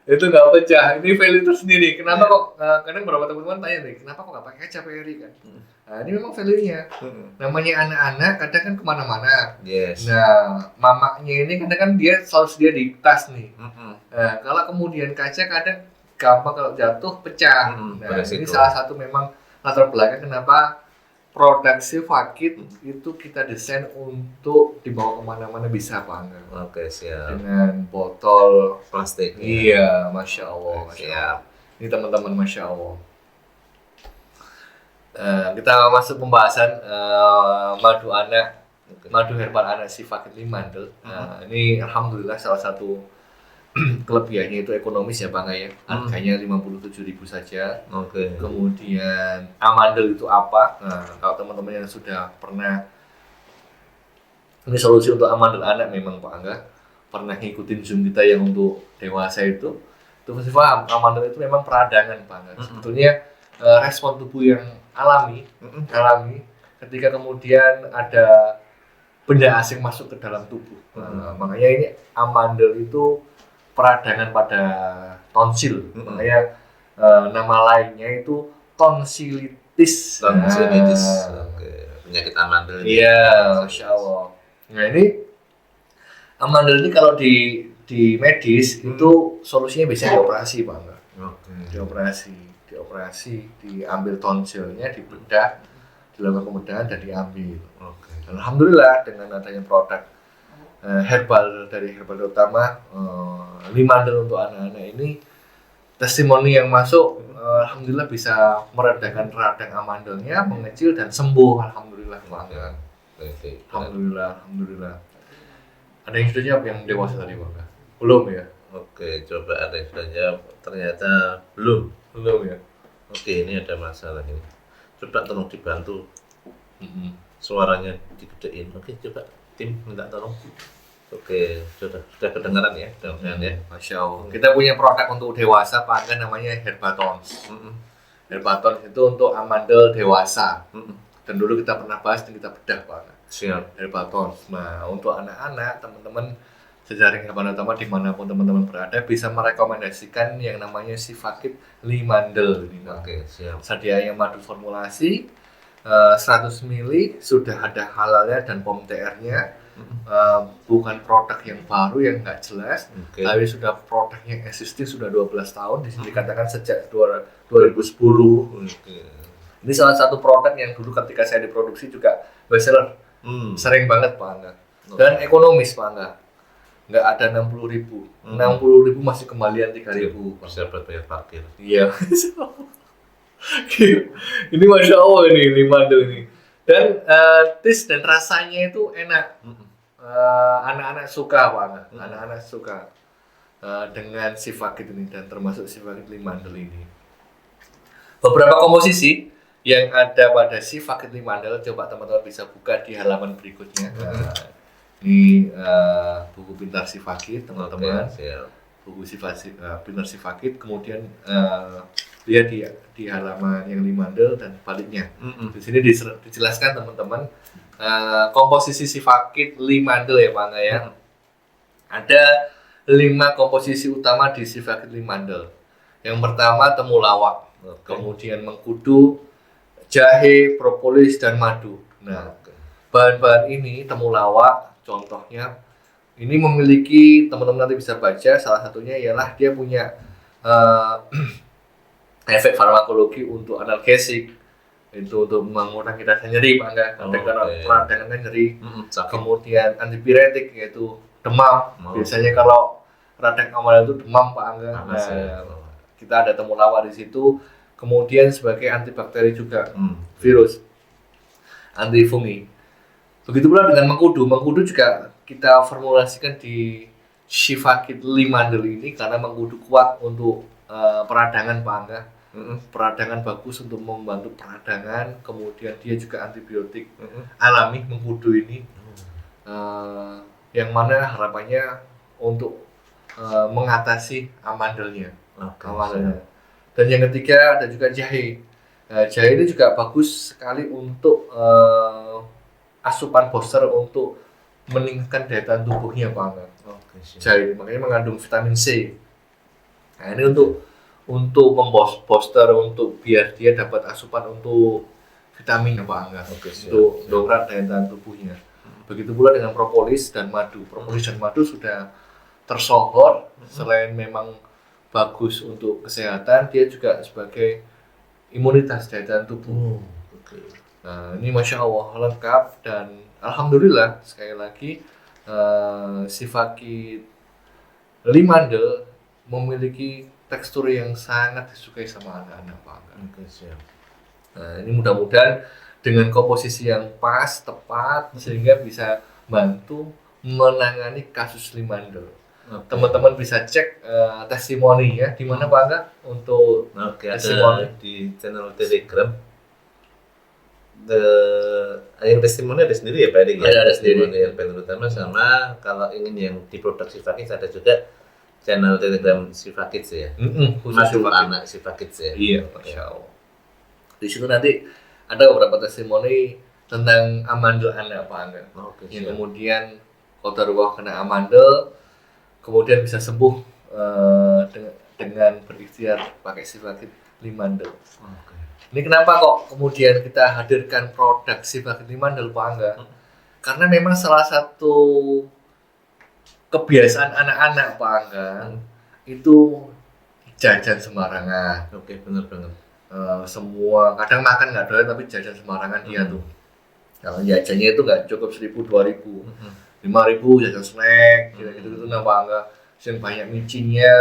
Itu nggak pecah. Ini value tersendiri. Kenapa kok? Kadang beberapa teman-teman tanya nih, kenapa kok nggak pakai kaca PRI kan? Nah, ini memang value-nya. Namanya anak-anak kadang kan kemana-mana. Yes. Nah, mamanya ini kadang kan dia selalu sedia di tas nih. Nah, kalau kemudian kaca kadang gampang kalau jatuh pecah. Nah, ini salah satu memang latar belakang kenapa produk Sifakit itu kita desain untuk dibawa kemana-mana bisa Pak Angga. Oke, siap. Dengan botol Plastik. Iya, Masya Allah. Masya Siap. Allah. Ini teman-teman Masya Allah. Kita masuk pembahasan madu anak, madu herbal anak Sifakit Limandel. Nah, ini alhamdulillah salah satu kelebihannya itu ekonomis ya Bang ya. Harganya 57.000 saja. Oke. Kemudian amandel itu apa? Nah, kalau teman-teman yang sudah pernah, ini solusi untuk amandel anak memang Pak Angga. pernah ngikutin Zoom kita yang untuk dewasa itu pasti paham amandel itu memang peradangan banget. Sebetulnya respon tubuh yang alami ketika kemudian ada benda asing masuk ke dalam tubuh. Makanya ini amandel itu peradangan pada tonsil. Makanya nama lainnya itu tonsilitis. Oke. Penyakit amandel ini. Iya, Masya Allah. Nah ini amandel ini kalau di medis itu solusinya bisa dioperasi Pak. Dioperasi, diambil tonsilnya, dibedah, dilakukan pembedahan dan diambil. Alhamdulillah dengan adanya produk herbal dari Herbal Utama, Limandel untuk anak-anak ini, testimoni yang masuk, alhamdulillah bisa meredakan radang amandelnya, mengecil dan sembuh, alhamdulillah. Alhamdulillah. Ada yang sudah jawab yang dewasa tadi Bang? Belum ya? Oke, coba ada yang sudah jawab. Ternyata belum ya. Oke, ini ada masalah ini. Coba tolong dibantu. Suaranya digedein. Oke, coba tim minta tolong. Oke, sudah kedengaran ya, ya. Masya Allah. Kita punya produk untuk dewasa Pak Angga, namanya Herbatons. Herbatons itu untuk amandel dewasa. Dan dulu kita pernah bahas dan kita bedah Pak Angga. Siap. Herbatons. Nah, untuk anak-anak, teman-teman sejaring Herbal Utama dimanapun teman-teman berada bisa merekomendasikan yang namanya Sifakit Limandel. Oke, siap. Sedianya madu formulasi 100 ml, sudah ada halalnya dan POM TR-nya. Bukan produk yang baru yang nggak jelas, tapi sudah produk yang existing sudah 12 tahun. Di sini dikatakan sejak 2010. Ini salah satu produk yang dulu ketika saya diproduksi juga bestseller, sering banget Pak Angga. Dan ekonomis Pak Angga, nggak ada 60.000, 60.000 masih kembalian 3.000. Bisa buat bayar parkir. Iya. Ini Masya Allah ini Limandel ini. Dan taste dan rasanya itu enak. Anak-anak suka Pak, anak-anak suka dengan Sifakit ini dan termasuk Sifakit Limandel ini. Beberapa komposisi yang ada pada Sifakit Limandel, coba teman-teman bisa buka di halaman berikutnya. Ini buku Pintar Sifakit teman-teman. Buku Pintar Sifakit, kemudian lihat di halaman yang Limandel dan baliknya. Di sini dijelaskan teman-teman komposisi Sifakit Limandel ya Pak ya. Ada 5 komposisi utama di Sifakit Limandel. Yang pertama temulawak, kemudian mengkudu, jahe, propolis dan madu. Nah, bahan-bahan ini temulawak contohnya ini memiliki, teman-teman nanti bisa baca, salah satunya ialah dia punya efek farmakologi untuk analgesik, itu untuk mengurangi rasa nyeri Pak Angga, karena peradangan kan nyeri. Kemudian antipiretik yaitu demam. Biasanya kalau radang amal itu demam Pak Angga. Kita ada temulawak di situ. Kemudian sebagai antibakteri juga, virus, antifungi. Begitu pula dengan mengkudu. Mengkudu juga kita formulasikan di Sifakit Limandel ini karena mengkudu kuat untuk peradangan Pak Angga. Peradangan bagus untuk membantu peradangan, kemudian dia juga antibiotik alami mengkudu ini, yang mana harapannya untuk mengatasi amandelnya. Dan yang ketiga ada juga jahe. Jahe ini juga bagus sekali untuk asupan booster untuk meningkatkan daya tahan tubuhnya Pak Angga. Jahe makanya mengandung vitamin C. Nah ini untuk memposter untuk biar dia dapat asupan untuk vitamin Pak Angga, untuk dongkrak daya tahan tubuhnya. Begitu pula dengan propolis dan madu. Propolis dan madu sudah tersohor, selain memang bagus untuk kesehatan, dia juga sebagai imunitas daya tahan tubuh. Nah ini Masya Allah lengkap dan alhamdulillah sekali lagi Sifakit Limandel memiliki tekstur yang sangat disukai sama anak-anak Pak Angga. Nah, ini mudah-mudahan dengan komposisi yang pas, tepat, sehingga bisa bantu menangani kasus Limandel. Teman-teman bisa cek testimoni ya, di mana Pak Angga untuk testimoni di channel Telegram. yang testimoni ada sendiri ya Pak Erik ya? Ada sendiri. Testimoni yang paling utama sama kalau ingin yang diproduksi Siva Kids ada juga channel Telegram Siva Kids ya. Khusus Madu Siva Kids. anak Siva Kids ya. Iya, Masya Allah. Di situ nanti ada beberapa testimoni tentang amandel anak Pak Angga. Oke, Yang siap. kemudian qadarullah kena amandel, kemudian bisa sembuh dengan berikhtiar pakai Siva Kids Limandel. Oke. Ini kenapa kok kemudian kita hadirkan produk Siva Kids Limandel Pak Angga? Karena memang salah satu kebiasaan anak-anak Pak Angga itu jajan sembarangan. Oke, benar banget. Semua kadang makan nggak doyan tapi jajan sembarangan dia tuh. Kalau jajannya itu nggak cukup 1.000, 2.000, 5.000 jajan snack, gitu nah Pak Angga. Yang banyak micinnya,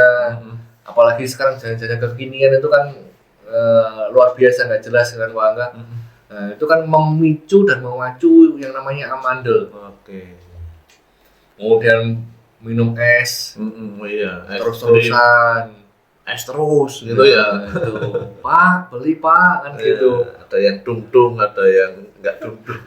apalagi sekarang jajan-jajan kekinian itu kan luar biasa nggak jelas kan Pak Angga. Itu kan memicu dan memacu yang namanya amandel. Oke. Kemudian minum es, Oh iya, terus-terusan. es terus gitu ya. Itu, Pak, beli Pak, kan gitu. Ada yang dung-dung, ada yang enggak dung-dung.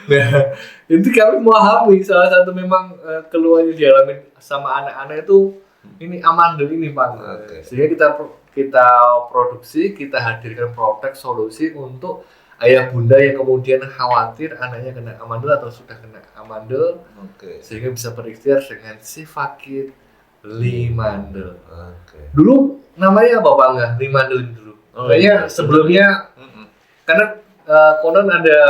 Nah, itu kami memahami salah satu memang keluhan yang dialami sama anak-anak itu ini amandel ini Pak. Oke. Sehingga kita produksi, kita hadirkan produk solusi untuk ayah bunda yang kemudian khawatir anaknya kena amandel atau sudah kena amandel, Oke. sehingga bisa berikhtiar dengan Siva Kids Limandel. Oke. Dulu namanya apa Pak Angga? Limandel dulu. Oh, Kayaknya iya. sebelumnya karena konon ada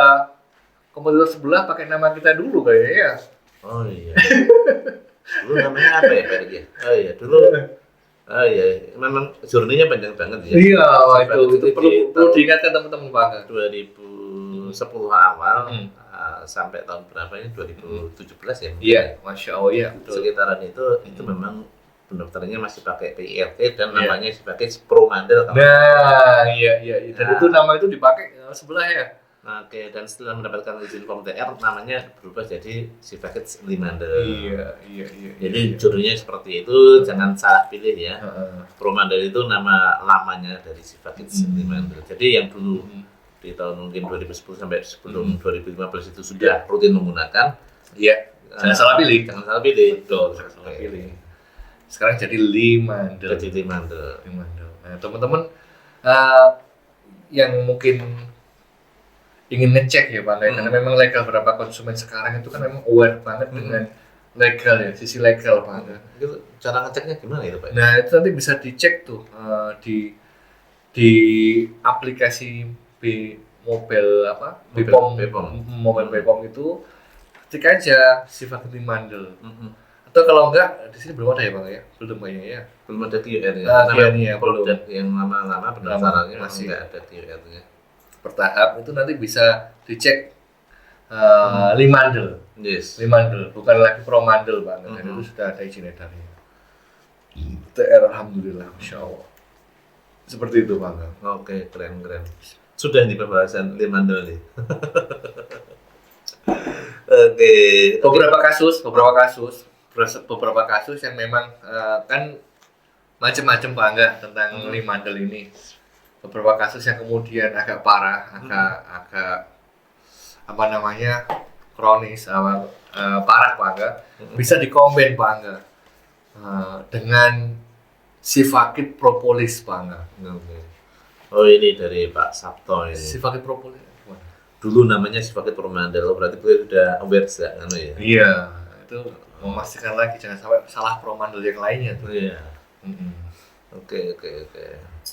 kompetitor sebelah pakai nama kita dulu kayaknya ya. Oh iya. Dulu namanya apa ya Pak Erik ya? Oh iya, dulu. Oh iya, memang journey-nya panjang banget ya. Iya, wah, Siva Kids itu perlu diingatkan teman-teman Pak Angga. 2010 awal sampai tahun berapa ini 2017 ya? Iya, Masya Allah ya. Betul. Sekitaran itu memang pendaftarannya masih pakai PIRT dan Iya. namanya Siva Kids Pro Mandel. Nah, iya. Dan itu nama itu dipakai sebelah ya. Oke, dan setelah mendapatkan izin POM TR namanya berubah jadi Siva Kids Limandel. Iya. Jadi judulnya seperti itu, jangan salah pilih ya. Pro Mandel itu nama lamanya dari Siva Kids Limandel. Jadi yang dulu di tahun mungkin 2010 sampai sebelum 2015 itu sudah rutin menggunakan. Iya. Jangan salah pilih. Jangan salah pilih. Betul, jangan salah pilih. Sekarang jadi Limandel. Jadi Limandel. Nah, teman-teman yang mungkin ingin ngecek ya Pak, karena memang legal beberapa konsumen sekarang itu kan memang aware banget dengan legal ya, sisi legal Pak. Itu cara ngeceknya gimana itu Pak? Nah itu nanti bisa dicek tuh di aplikasi mobile apa? Bepom. Mobile Bepom itu ketik aja Siva Kids Limandel. Atau kalau enggak di sini belum ada ya Bang ya? Belum kayaknya ya. Belum ada QR-nya. QR-nya belum. Produk yang lama-lama pendaftarannya Masih. masih nggak ada QR-nya. Bertahap itu nanti bisa dicek Limandel. Yes. Limandel, bukan lagi Promandel Pak. Dan itu sudah ada izin edarnya. TR alhamdulillah, Masya Allah. Seperti itu Pak. Oke, keren. Sudah nih pembahasan Limandel nih. Oke. Beberapa kasus yang memang kan macam-macam Pak Angga tentang Limandel ini. Beberapa kasus yang kemudian agak parah, agak apa namanya kronis, parah Pak Angga, bisa dikombin Pak Angga dengan Siva Kids Propolis Pak Angga. Oke. Oh ini dari Pak Sabto ini. Siva Kids Propolis. Dulu namanya Siva Kids Pro Mandel, berarti gue udah aware sih, kan ya? Iya, itu memastikan lagi jangan sampai salah Promandel yang lainnya tuh. Iya. Oke.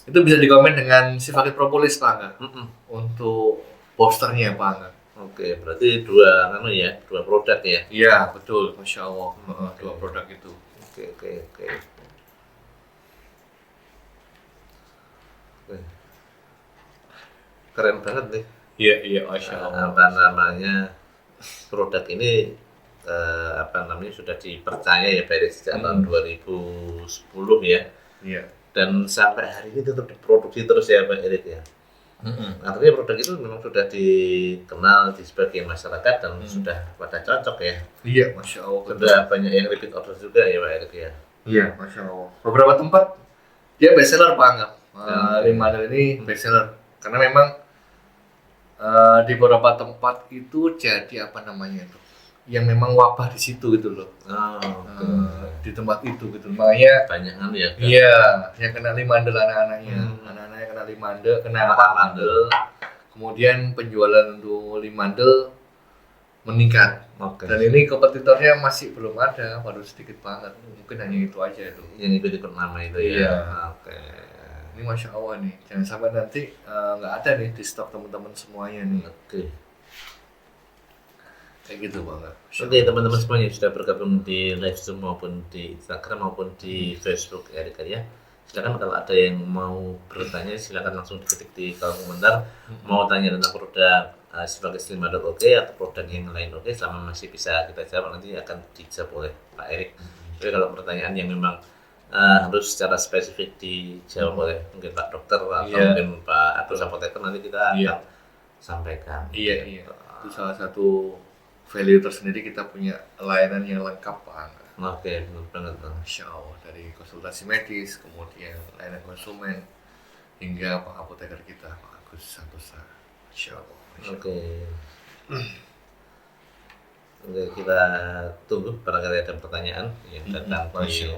Itu bisa dikomen dengan Siva Kids Propolis Pak Angga. Untuk posternya Pak Angga. Oke, berarti dua produk ya. Iya, betul. Masya Allah. Dua produk itu. Oke. Keren banget nih. Iya, Masya Allah. Apa namanya produk ini sudah dipercaya ya dari sejak tahun 2010 ya. Iya. Dan sampai hari ini tetap diproduksi terus ya Pak Erik ya. Artinya produk itu memang sudah dikenal di sebagian masyarakat dan sudah pada cocok ya. Iya, Masya Allah. Sudah banyak yang repeat order juga ya Pak Erik ya. Iya, Masya Allah. Beberapa tempat dia bestseller Pak Angga. Limandel ini bestseller karena memang Di beberapa tempat itu jadi apa namanya itu, yang memang wabah di situ gitu loh. Di tempat itu gitu, makanya banyak kan ya. iya, yang kena limandel anak-anaknya, anak-anaknya kena limandel, kena mandel. Kemudian penjualan untuk limandel meningkat. Dan ini kompetitornya masih belum ada, baru sedikit banget. Mungkin hanya itu aja itu. Yang ikut nama itu ya. Iya. Oke. Ini Masya Allah nih, jangan sampai nanti nggak ada nih di stok teman-teman semuanya nih. Oke. Kayak gitu Bang. Oke, teman-teman semuanya sudah bergabung di live Zoom maupun di Instagram maupun di Facebook Erik ya. Silakan kalau ada yang mau bertanya silakan langsung diketik di kolom komentar. Mau tanya tentang produk sebagai Slimadol oke atau produk yang lain oke, selama masih bisa kita jawab nanti akan dijawab oleh Pak Erik. Tapi kalau pertanyaan yang memang harus secara spesifik dijawab oleh mungkin Pak Dokter atau mungkin Pak atau apoteker nanti kita akan sampaikan. Iya. Itu salah satu value tersendiri, kita punya layanan yang lengkap Pak. Oke, benar banget Bang. Masya Allah, dari konsultasi medis, kemudian layanan konsumen, hingga Pak apoteker kita Pak Agus Santosa. Masya Allah. Oke, kita tunggu barangkali ada pertanyaan yang datang di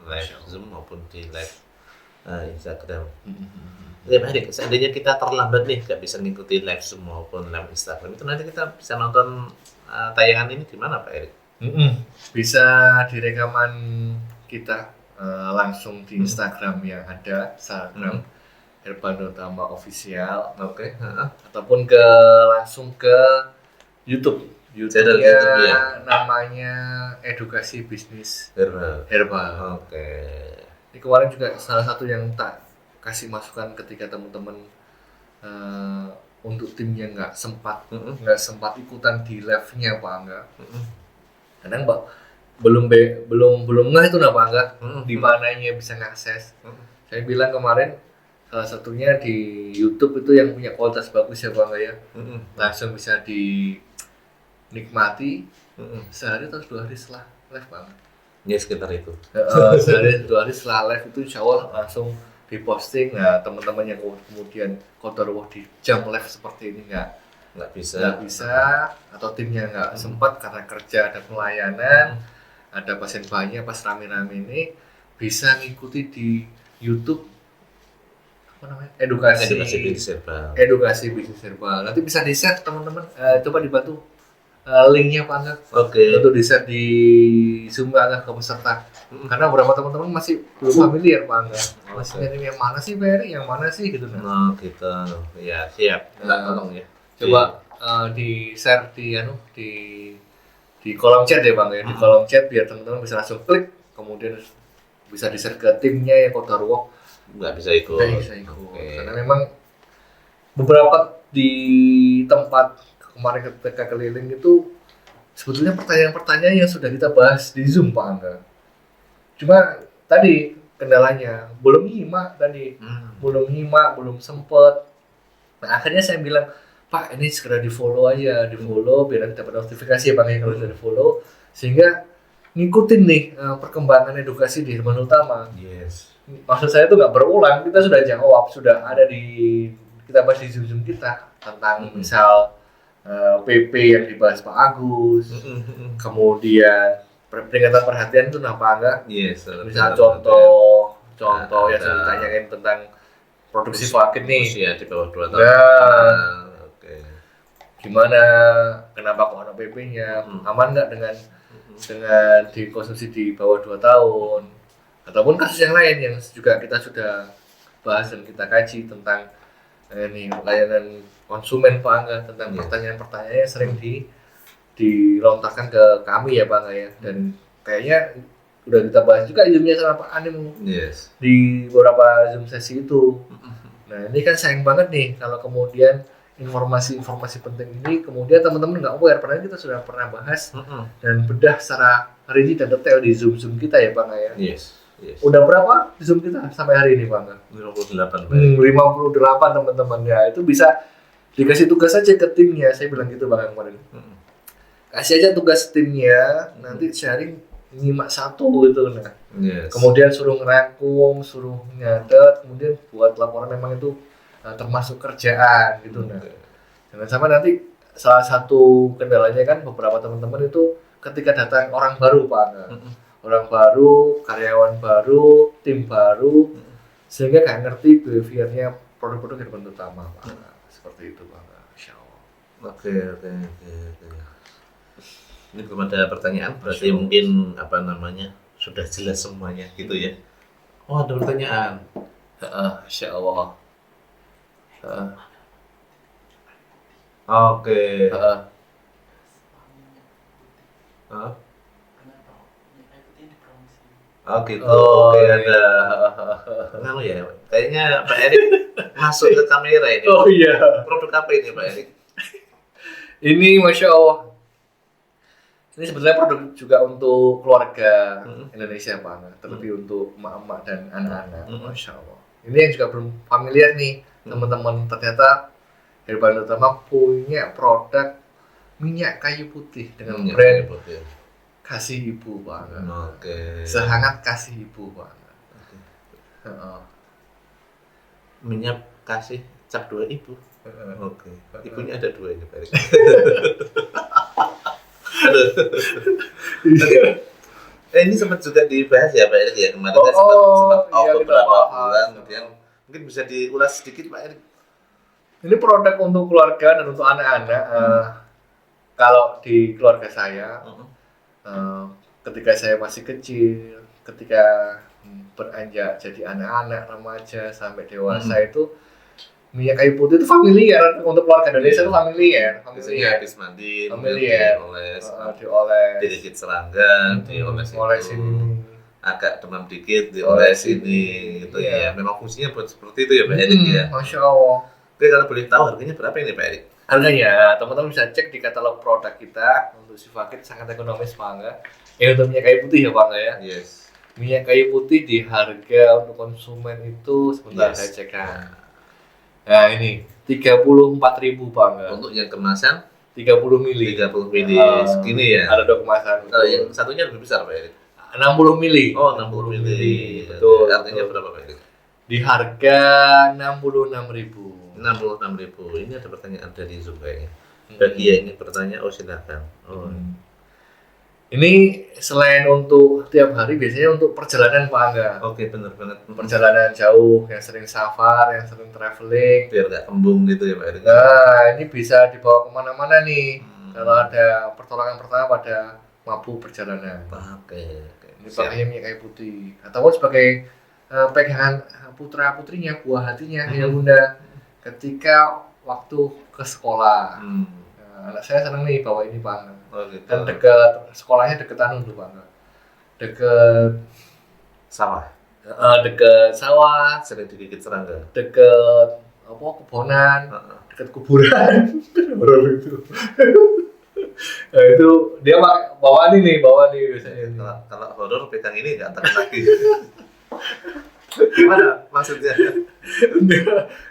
live Zoom maupun di live Instagram. Oke, Pak Erik, seandainya kita terlambat nih, nggak bisa ngikuti live Zoom maupun live Instagram, itu nanti kita bisa nonton tayangan ini di mana Pak Erik? Bisa di rekaman kita langsung di Instagram yang ada, Instagram Herbanotama Official, ataupun langsung ke YouTube. Channel YouTube ya. Namanya Edukasi Bisnis Herbal. Oke. Ini kemarin juga salah satu yang tak kasih masukan ketika teman-teman untuk tim yang nggak sempat ikutan di live-nya Pak Angga. Kadang belum nggak itu Pak Angga, di mananya bisa ngakses. Saya bilang kemarin salah satunya di YouTube itu yang punya kualitas bagus ya Pak Angga ya. Langsung bisa dinikmati sehari atau 2 hari setelah live Pak Angga. Ya sekitar itu. Sehari 2 hari setelah live itu insya Allah langsung diposting. Nah teman-teman yang kemudian kotor di jam live seperti ini nggak bisa atau timnya nggak sempat karena kerja, ada pelayanan, ada pasien banyak pas rame-rame ini, bisa ngikuti di YouTube apa namanya, edukasi bisnis herbal. Nanti bisa di share teman-teman, coba dibantu linknya Pak Angga. Untuk di share di Zoom Angga ke peserta. Karena beberapa teman-teman masih belum familiar Pak Angga. Masih yang mana sih Pak Erik, yang mana sih gitu. Gitu. Ya siap. Tolong ya. Coba di share di kolom chat ya Bang ya. Di kolom chat biar teman-teman bisa langsung klik, kemudian bisa di share ke timnya yang Kota Ruok. Nggak bisa ikut. Karena memang beberapa di tempat kemarin ketika keliling itu sebetulnya pertanyaan-pertanyaan yang sudah kita bahas di Zoom Pak Angga. Cuma tadi kendalanya belum nyimak, belum sempet. Nah akhirnya saya bilang, Pak ini segera di follow aja, biar nanti dapat notifikasi ya Bang ya kalau sudah di follow, sehingga ngikutin nih perkembangan edukasi di Herbanotama. Yes. Maksud saya itu nggak berulang, kita sudah jawab, sudah ada kita bahas di Zoom kita tentang misal PP yang dibahas Pak Agus, kemudian peringatan perhatian itu Pak Angga. Yes. Misal contoh yang saya ditanyain tentang produksi vaksin nih. Usia di bawah 2 tahun. Gimana? Kenapa kok ada PP-nya? Aman nggak dengan dikonsumsi di bawah 2 tahun? Ataupun kasus yang lain yang juga kita sudah bahas dan kita kaji tentang layanan konsumen Pak Angga, tentang pertanyaan-pertanyaan yang sering dilontarkan ke kami ya Pak Angga ya. Dan kayaknya udah kita bahas juga Zoom-nya sama Pak Anim di beberapa Zoom sesi itu. Nah ini kan sayang banget nih kalau kemudian informasi-informasi penting ini kemudian teman-teman nggak aware, padahal kita sudah pernah bahas dan bedah secara rinci dan detail di Zoom kita ya Pak Angga ya. Yes. Udah berapa Zoom kita sampai hari ini Pak Angga? 58 teman-teman ya. Itu bisa dikasih tugas aja ke timnya, saya bilang gitu Bang kemarin. Kasih aja tugas timnya, nanti sharing nyimak satu gitu nah. Kemudian suruh ngerangkum, suruh nyatet, kemudian buat laporan, memang itu termasuk kerjaan gitu nah. Jangan sampai nanti salah satu kendalanya kan beberapa teman-teman itu ketika datang orang baru Pak Angga. Orang baru, karyawan baru, tim baru, sehingga nggak ngerti behaviornya produk-produk yang utama Pak Angga. Seperti itu Pak Angga. Insya Allah. Oke. Ini belum ada pertanyaan, berarti mungkin sudah jelas semuanya gitu ya. Oh, ada pertanyaan. Insya Allah. Oke. Kenapa minyak kayu putih dipromosi? Oh gitu. Oke, ada. Ya. Kayaknya Pak Erik masuk ke kamera ini. Oh iya. Produk apa ini Pak Erik? Ini Masya Allah. Ini sebetulnya produk juga untuk keluarga Indonesia Pak Angga, terlebih untuk emak-emak dan anak-anak. Masya Allah. Ini yang juga belum familiar nih teman-teman, ternyata Herbal Utama punya produk minyak kayu putih dengan brand Kasih Ibu Pak Angga. Oke. Sehangat Kasih Ibu Pak Angga. Minyak kasih cap 2 ibu. Oke. Ibunya ada 2 ini Pak Erik. Ini sempat juga dibahas ya Pak Erik ya kemarin sempat iya, beberapa bulan kemudian mungkin bisa diulas sedikit Pak Erik. Ini produk untuk keluarga dan untuk anak-anak. Kalau di keluarga saya, ketika saya masih kecil, ketika beranjak jadi anak-anak, remaja sampai dewasa itu minyak kayu putih itu familiar untuk keluarga Indonesia itu familiar. Habis mandi, familiar. Dioles, digigit serangga, dioles ini. Agak demam dikit, dioles ini, gitu ya. Memang fungsinya buat seperti itu ya Pak Erik ya. Masya Allah. Oke, kalau boleh tahu harganya berapa ini Pak Erik? Harganya, teman-teman bisa cek di katalog produk kita. Untuk Sifakit sangat ekonomis Pak Angga. Untuk minyak kayu putih ya Pak Angga ya. Yes. Minyak kayu putih di harga untuk konsumen itu sebentar saya cekkan. Nah ini 34.000 Pak Angga. Untuk yang kemasan 30 mili. 30 mili segini ya. Ada 2 kemasan. Kalau yang satunya lebih besar Pak Erik. 60 mili. Oh, 60 mili. Betul. Artinya berapa Pak Erik? Di harga 66.000. 66.000. Ini ada pertanyaan dari Zoom kayaknya. Bagi yang ingin bertanya, silakan. Ini selain untuk tiap hari, biasanya untuk perjalanan Pak Angga. Oke, benar banget. Perjalanan jauh, yang sering safar, yang sering traveling. Biar nggak kembung gitu ya Pak Erik. Nah, ini bisa dibawa kemana-mana nih. Kalau ada pertolongan pertama pada mabuk perjalanan. Oke. Ini pakainya minyak kayu putih. Atau sebagai pegangan putra-putrinya, buah hatinya, ya Bunda. Ketika waktu ke sekolah. Anak saya senang nih bawa ini Pak Angga. Gitu. Dan dekat sekolahnya deketan dulu Pak Angga. Dekat sawah. Dekat sawah, Sering digigit serangga. dekat kebonan, dekat kuburan. Horor itu. Nah, itu dia bawa nih biasanya. Kalau horor pegang ini nggak takut lagi. Gimana maksudnya?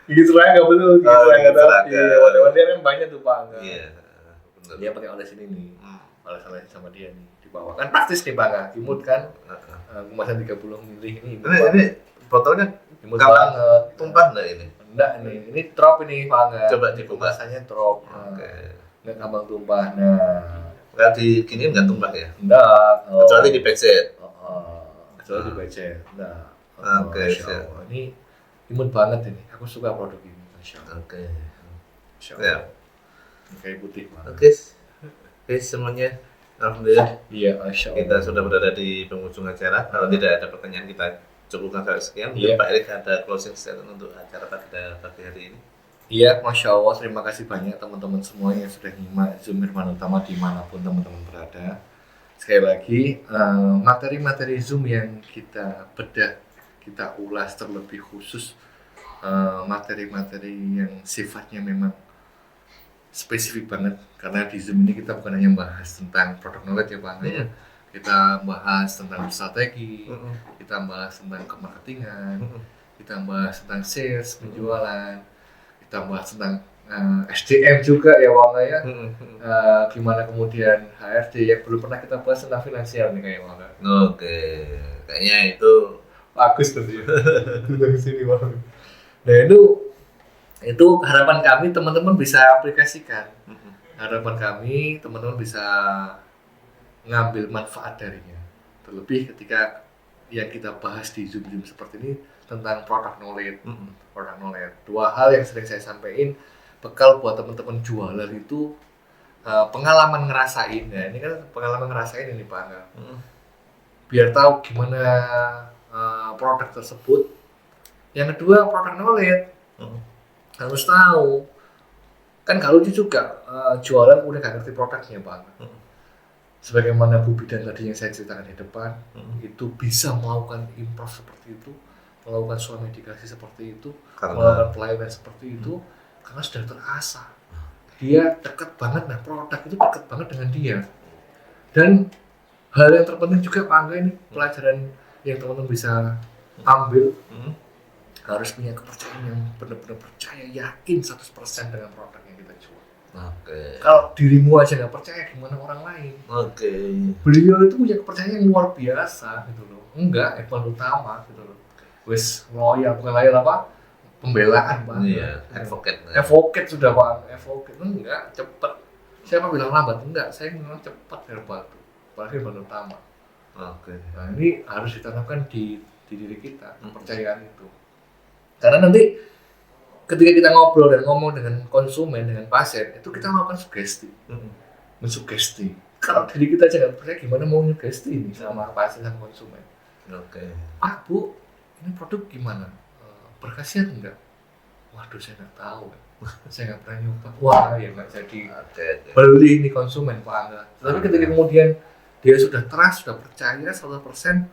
Gigit serangga betul, gigit serangga. Iya, dia kan banyak tuh Pak Angga. Iya, benar. Dia pakai oles ini nih. Oles sama dia nih di bawah. Kan praktis nih Pak Angga. Imut kan. Kemasan 30 mili ini. Ini botolnya imut banget. Tumpah enggak ini? Enggak nih. Ini drop ini Pak Angga. Coba dibuka. Kemasannya drop. Oke. Nggak gampang tumpah. Nah. Kalau diginiin nggak tumpah ya? Enggak. Kecuali dipecet. Kecuali dipecet. Nah. Oke. Ini imut banget ini. Aku suka produk ini. Masya Allah. Oke. Masya Allah. Kayak putih banget. Oke, semuanya. Alhamdulillah. Iya, Masya Allah. Kita sudah berada di penghujung acara. Kalau tidak ada pertanyaan kita cukupkan sampai sekian. Iya. Pak Erik ada closing statement untuk acara pagi hari ini. Iya, Masya Allah. Terima kasih banyak teman-teman semua yang sudah nyimak Zoom Herbal Utama dimanapun teman-teman berada. Sekali lagi, materi-materi Zoom yang kita bedah, kita ulas terlebih khusus materi-materi yang sifatnya memang spesifik banget, karena di Zoom ini kita bukan hanya bahas tentang produk knowledge ya Pak Angga. Kita bahas tentang strategi, kita bahas tentang kemarketingan, kita bahas tentang sales, penjualan, kita bahas tentang SDM juga ya Pak Angga ya. Gimana kemudian HRD yang belum pernah kita bahas tentang finansial nih kayak Pak Angga. Oke, kayaknya itu bagus tuh ya. Tentang sini Pak. Nah itu Itu harapan kami teman-teman bisa aplikasikan. Mm-mm. Harapan kami teman-teman bisa ngambil manfaat darinya. Terlebih ketika yang kita bahas di Zoom seperti ini tentang product knowledge. Mm-mm. Product knowledge. Dua hal yang sering saya sampaikan, bekal buat teman-teman jualan itu pengalaman ngerasain. Ya, ini kan pengalaman ngerasain ini Pak Angga. Mm-mm. Biar tahu gimana produk tersebut. Yang kedua product knowledge. Mm-mm. Harus tahu. Kan gak lucu juga jualan udah gak ngerti produknya Pak Angga. Mm-mm. Sebagaimana Bu Bidan tadi yang saya ceritakan di depan, Mm-mm. itu bisa melakukan improv seperti itu, melakukan swamedikasi seperti itu, Karena melakukan pelayanan seperti itu, karena sudah terasa. Dia dekat banget, nah produk itu dekat banget dengan dia. Dan hal yang terpenting juga Pak Angga, ini pelajaran yang teman-teman bisa ambil, Mm-mm. harus punya kepercayaan yang benar-benar percaya, yakin 100% dengan produk yang kita jual. Oke. Kalau dirimu aja nggak percaya, gimana orang lain? Oke. Beliau itu punya kepercayaan yang luar biasa gitu loh. Enggak, Evan utama gitu loh. Wes loyal, bukan loyal apa? Pembelaan Pak. Iya, advocate. Advocate sudah Pak, advocate enggak cepet. Siapa bilang lambat? Enggak, saya memang cepat biar bantu. Apalagi Evan utama. Oke. Nah ini harus ditanamkan di diri kita, kepercayaan itu. Karena nanti ketika kita ngobrol dan ngomong dengan konsumen, dengan pasien, itu kita melakukan sugesti. Mm-mm. Mensugesti. Kalau diri kita aja nggak percaya, gimana mau nyugesti ini sama pasien sama konsumen? Oke. Ah Bu, ini produk gimana? Berkhasiat enggak? Waduh, saya nggak tahu. Saya nggak pernah nyoba. Wah, ya nggak jadi Oke. beli ini konsumen Pak Angga. Tapi ketika kemudian dia sudah trust, sudah percaya 100%,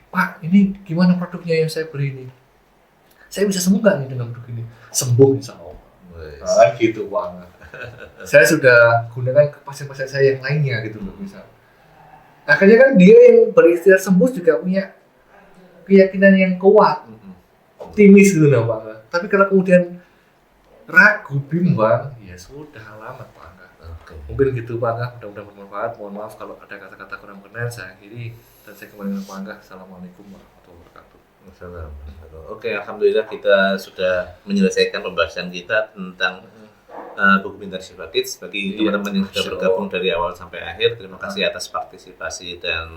Pak, ini gimana produknya yang saya beli ini? Saya bisa sembuh nggak nih dengan produk ini? Sembuh insya Allah. Wes. Nah, gitu Pak Angga. Saya sudah gunakan ke pasien-pasien saya yang lainnya gitu loh misal. Akhirnya kan dia yang berikhtiar sembuh juga punya keyakinan yang kuat, Mm-mm. optimis gitu loh Pak Angga. Tapi kalau kemudian ragu, bimbang, ya sudah alamat Pak Angga. Oke. Mungkin gitu Pak Angga, mudah-mudahan bermanfaat. Mohon maaf kalau ada kata-kata kurang benar, saya akhiri dan saya kembali dengan Pak Angga. Assalamualaikum warahmatullahi wabarakatuh. Assalamualaikum. Oke, alhamdulillah kita sudah menyelesaikan pembahasan kita tentang buku pintar Shifa Kids. Bagi Iya, teman-teman yang sudah Masya bergabung dari awal sampai akhir, terima kasih atas partisipasi dan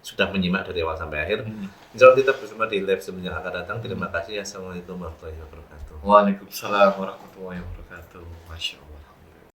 sudah menyimak dari awal sampai akhir. Insya Allah kita bersama di live Zoom yang akan datang. Terima kasih. Assalamualaikum warahmatullahi wabarakatuh. Waalaikumsalam warahmatullahi wabarakatuh. Masya Allah.